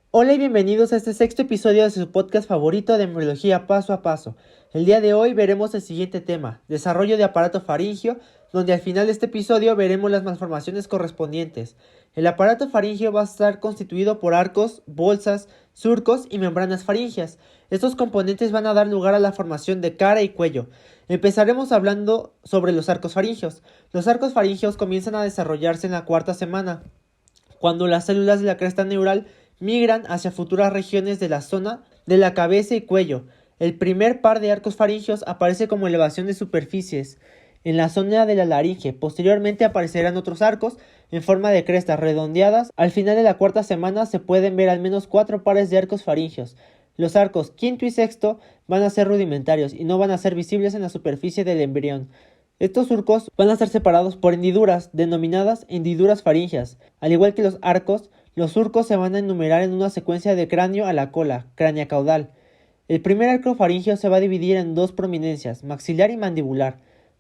Hola y bienvenidos a este sexto episodio de su podcast favorito de embriología paso a paso. El día de hoy veremos el siguiente tema, desarrollo de aparato faríngeo, donde al final de este episodio veremos las malformaciones correspondientes. El aparato faríngeo va a estar constituido por arcos, bolsas, surcos y membranas faringias. Estos componentes van a dar lugar a la formación de cara y cuello. Empezaremos hablando sobre los arcos faringios. Los arcos faringios comienzan a desarrollarse en la cuarta semana, cuando las células de la cresta neural migran hacia futuras regiones de la zona de la cabeza y cuello. El primer par de arcos faringios aparece como elevación de superficies en la zona de la laringe. Posteriormente aparecerán otros arcos en forma de crestas redondeadas. Al final de la cuarta semana se pueden ver al menos 4 pares de arcos faringios. Los arcos quinto y sexto van a ser rudimentarios y no van a ser visibles en la superficie del embrión. Estos surcos van a ser separados por hendiduras, denominadas hendiduras faringias. Al igual que los arcos, los surcos se van a enumerar en una secuencia de cráneo a la cola, craneocaudal. El primer arco faríngeo se va a dividir en dos prominencias, maxilar y mandibular.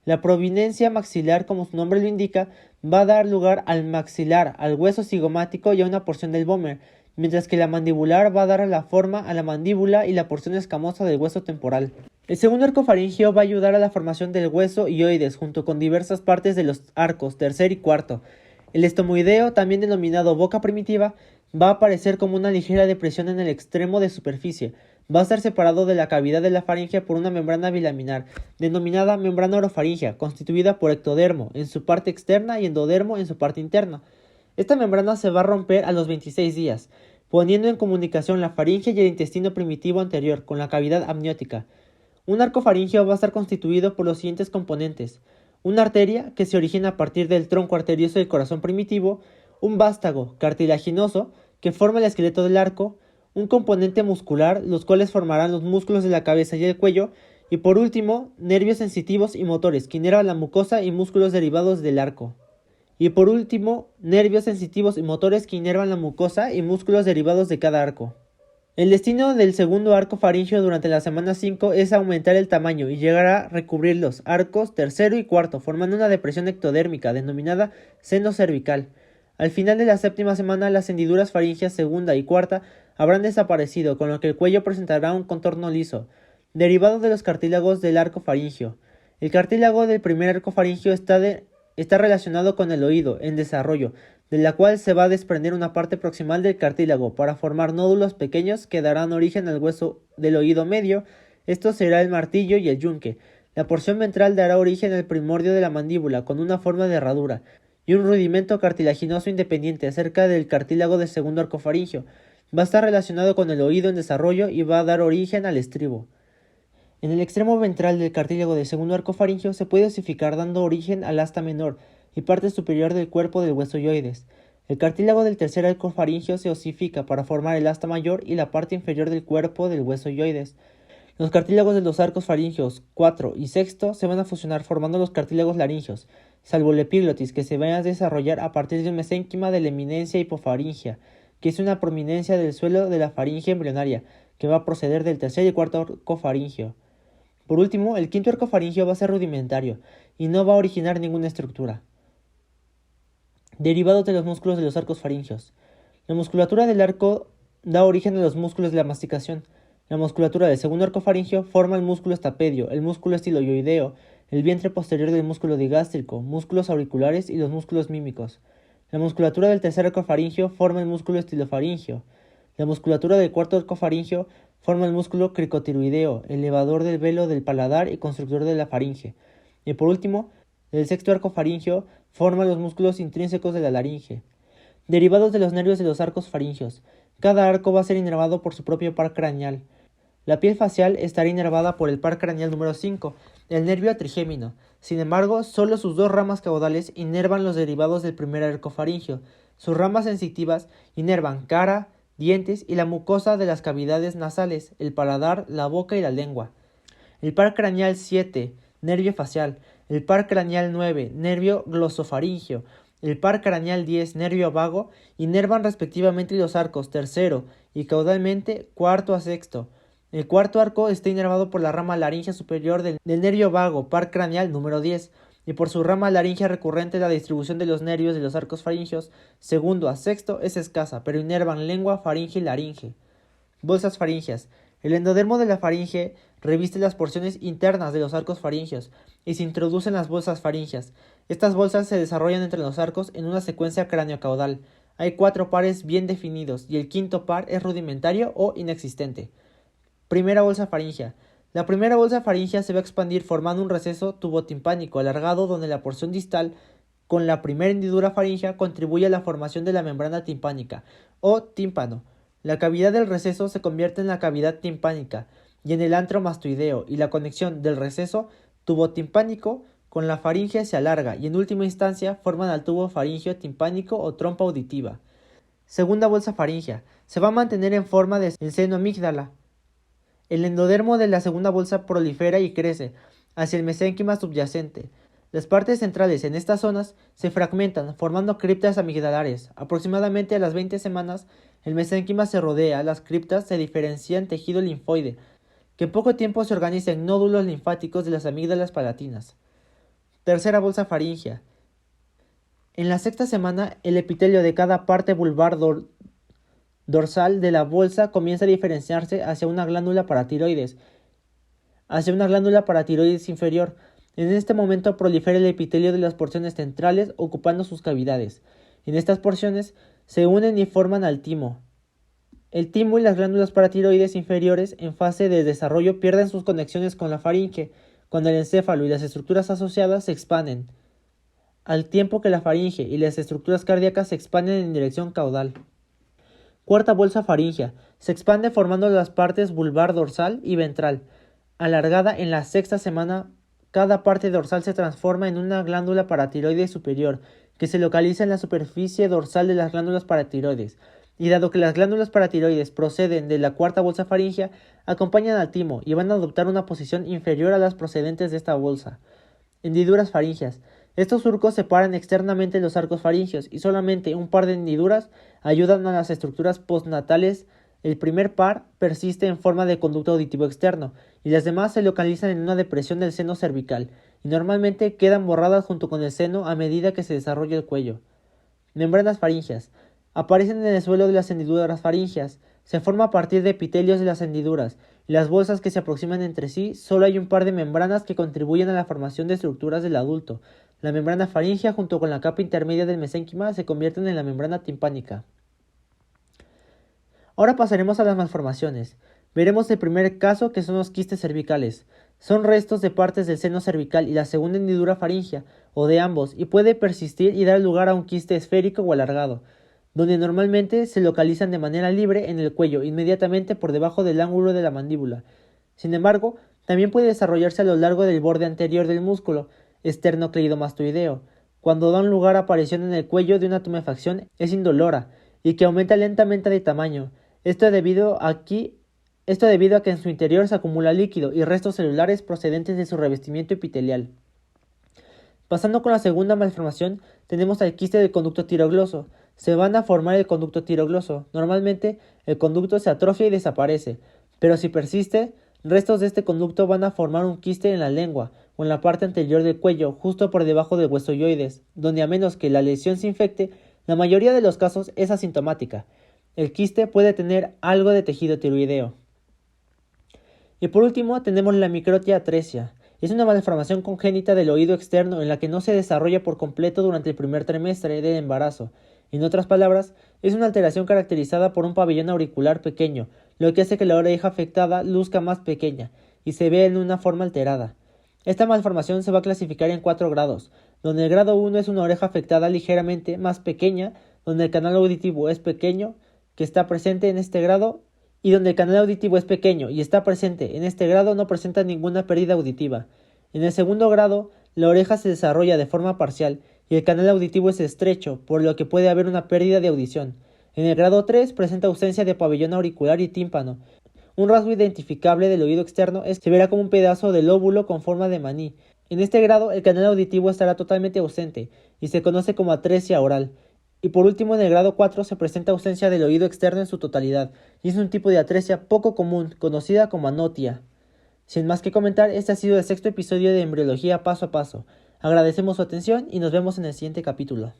La prominencia maxilar, como su nombre lo indica, va a dar lugar al maxilar, al hueso cigomático y a una porción del vómer, mientras que la mandibular va a dar la forma a la mandíbula y la porción escamosa del hueso temporal. El segundo arco faríngeo va a ayudar a la formación del hueso hioides junto con diversas partes de los arcos tercer y cuarto. El estomoideo, también denominado boca primitiva, va a aparecer como una ligera depresión en el extremo de superficie. Va a estar separado de la cavidad de la faringe por una membrana bilaminar, denominada membrana orofaringea, constituida por ectodermo en su parte externa y endodermo en su parte interna. Esta membrana se va a romper a los 26 días, poniendo en comunicación la faringe y el intestino primitivo anterior con la cavidad amniótica. Un arco faríngeo va a estar constituido por los siguientes componentes: una arteria, que se origina a partir del tronco arterioso del corazón primitivo; un vástago cartilaginoso, que forma el esqueleto del arco; un componente muscular, los cuales formarán los músculos de la cabeza y el cuello; y por último, nervios sensitivos y motores, que inervan la mucosa y músculos derivados del arco. De cada arco. El destino del segundo arco faríngeo durante la semana 5 es aumentar el tamaño y llegar a recubrir los arcos tercero y cuarto, formando una depresión ectodérmica denominada seno cervical. Al final de la séptima semana, las hendiduras faringias segunda y cuarta habrán desaparecido, con lo que el cuello presentará un contorno liso, derivado de los cartílagos del arco faríngeo. El cartílago del primer arco faríngeo está relacionado con el oído en desarrollo, de la cual se va a desprender una parte proximal del cartílago para formar nódulos pequeños que darán origen al hueso del oído medio. Esto será el martillo y el yunque. La porción ventral dará origen al primordio de la mandíbula, con una forma de herradura y un rudimento cartilaginoso independiente cerca del cartílago del segundo arco faríngeo. Va a estar relacionado con el oído en desarrollo y va a dar origen al estribo. En el extremo ventral del cartílago del segundo arco faríngeo se puede osificar, dando origen al asta menor y parte superior del cuerpo del hueso hioides. El cartílago del tercer arco faríngeo se osifica para formar el asta mayor y la parte inferior del cuerpo del hueso hioides. Los cartílagos de los arcos faringios 4 y sexto se van a fusionar formando los cartílagos laringios, salvo el epiglotis, que se va a desarrollar a partir de un mesénquima de la eminencia hipofaringea, que es una prominencia del suelo de la faringe embrionaria, que va a proceder del tercer y cuarto arco faríngeo. Por último, el quinto arco faríngeo va a ser rudimentario y no va a originar ninguna estructura. Derivados de los músculos de los arcos faringios. La musculatura del arco da origen a los músculos de la masticación. La musculatura del segundo arco faríngeo forma el músculo estapedio, el músculo estiloioideo, el vientre posterior del músculo digástrico, músculos auriculares y los músculos mímicos. La musculatura del tercer arco faríngeo forma el músculo estilofaríngeo. La musculatura del cuarto arco faríngeo forma el músculo cricotiroideo, elevador del velo del paladar y constructor de la faringe. Y por último, el sexto arco faríngeo forma los músculos intrínsecos de la laringe. Derivados de los nervios de los arcos faringios. Cada arco va a ser inervado por su propio par craneal. La piel facial estará inervada por el par craneal número 5, el nervio trigémino. Sin embargo, solo sus dos ramas caudales inervan los derivados del primer arco faríngeo. Sus ramas sensitivas inervan cara, dientes y la mucosa de las cavidades nasales, el paladar, la boca y la lengua. El par craneal 7, nervio facial; el par craneal 9, nervio glosofaríngeo; el par craneal 10, nervio vago, inervan respectivamente los arcos tercero y caudalmente cuarto a sexto. El cuarto arco está inervado por la rama laringea superior del nervio vago, par craneal número 10. y por su rama laríngea recurrente la distribución de los nervios de los arcos faringeos segundo a sexto es escasa, pero inervan lengua, faringe y laringe. Bolsas faríngeas. El endodermo de la faringe reviste las porciones internas de los arcos faringeos y se introducen las bolsas faríngeas. Estas bolsas se desarrollan entre los arcos en una secuencia craneocaudal. Hay 4 pares bien definidos y el quinto par es rudimentario o inexistente. Primera bolsa faríngea. La primera bolsa faríngea se va a expandir formando un receso tubotimpánico alargado donde la porción distal con la primera hendidura faríngea contribuye a la formación de la membrana timpánica o tímpano. La cavidad del receso se convierte en la cavidad timpánica y en el antro mastoideo y la conexión del receso tubotimpánico con la faringe se alarga y en última instancia forman al tubo faríngeo timpánico o trompa auditiva. Segunda bolsa faríngea. Se va a mantener en forma de seno amígdala. El endodermo de la segunda bolsa prolifera y crece hacia el mesénquima subyacente. Las partes centrales en estas zonas se fragmentan formando criptas amigdalares. Aproximadamente a las 20 semanas, el mesénquima se rodea, las criptas se diferencian en tejido linfoide, que en poco tiempo se organiza en nódulos linfáticos de las amígdalas palatinas. Tercera bolsa faríngea. En la sexta semana, el epitelio de cada parte vulvar dorsal de la bolsa comienza a diferenciarse hacia una glándula paratiroides inferior. En este momento prolifera el epitelio de las porciones centrales ocupando sus cavidades. En estas porciones se unen y forman al timo. El timo y las glándulas paratiroides inferiores en fase de desarrollo pierden sus conexiones con la faringe, cuando el encéfalo y las estructuras asociadas se expanden, al tiempo que la faringe y las estructuras cardíacas se expanden en dirección caudal. Cuarta bolsa faríngea. Se expande formando las partes vulvar dorsal y ventral. Alargada en la sexta semana, cada parte dorsal se transforma en una glándula paratiroide superior, que se localiza en la superficie dorsal de las glándulas paratiroides. Y dado que las glándulas paratiroides proceden de la cuarta bolsa faríngea, acompañan al timo y van a adoptar una posición inferior a las procedentes de esta bolsa. Hendiduras faríngeas. Estos surcos separan externamente los arcos faringeos y solamente un par de hendiduras ayudan a las estructuras postnatales. El primer par persiste en forma de conducto auditivo externo y las demás se localizan en una depresión del seno cervical y normalmente quedan borradas junto con el seno a medida que se desarrolla el cuello. Membranas faríngeas. Aparecen en el suelo de las hendiduras faríngeas. Se forma a partir de epitelios de las hendiduras y las bolsas que se aproximan entre sí. Solo hay un par de membranas que contribuyen a la formación de estructuras del adulto. La membrana faríngea junto con la capa intermedia del mesénquima se convierten en la membrana timpánica. Ahora pasaremos a las malformaciones. Veremos el primer caso, que son los quistes cervicales. Son restos de partes del seno cervical y la segunda hendidura faríngea, o de ambos, y puede persistir y dar lugar a un quiste esférico o alargado, donde normalmente se localizan de manera libre en el cuello, inmediatamente por debajo del ángulo de la mandíbula. Sin embargo, también puede desarrollarse a lo largo del borde anterior del músculo esternocleidomastoideo, cuando dan lugar a aparición en el cuello de una tumefacción es indolora y que aumenta lentamente de tamaño. Esto debido a que en su interior se acumula líquido y restos celulares procedentes de su revestimiento epitelial. Pasando con la segunda malformación, tenemos al quiste del conducto tirogloso. Se van a formar el conducto tirogloso. Normalmente el conducto se atrofia y desaparece, pero si persiste, restos de este conducto van a formar un quiste en la lengua o en la parte anterior del cuello, justo por debajo del hueso yoides, donde a menos que la lesión se infecte, la mayoría de los casos es asintomática. El quiste puede tener algo de tejido tiroideo. Y por último tenemos la microtia atresia. Es una malformación congénita del oído externo en la que no se desarrolla por completo durante el primer trimestre del embarazo. En otras palabras, es una alteración caracterizada por un pabellón auricular pequeño, lo que hace que la oreja afectada luzca más pequeña y se vea en una forma alterada. Esta malformación se va a clasificar en 4 grados, donde el grado 1 es una oreja afectada ligeramente más pequeña, donde el canal auditivo es pequeño, que está presente en este grado, y donde el canal auditivo es pequeño y está presente en este grado no presenta ninguna pérdida auditiva. En el segundo grado, la oreja se desarrolla de forma parcial y el canal auditivo es estrecho, por lo que puede haber una pérdida de audición. En el grado 3 presenta ausencia de pabellón auricular y tímpano. Un rasgo identificable del oído externo se verá como un pedazo de lóbulo con forma de maní. En este grado, el canal auditivo estará totalmente ausente y se conoce como atresia oral. Y por último, en el grado 4 se presenta ausencia del oído externo en su totalidad, y es un tipo de atresia poco común, conocida como anotia. Sin más que comentar, este ha sido el 6º episodio de Embriología Paso a Paso. Agradecemos su atención y nos vemos en el siguiente capítulo.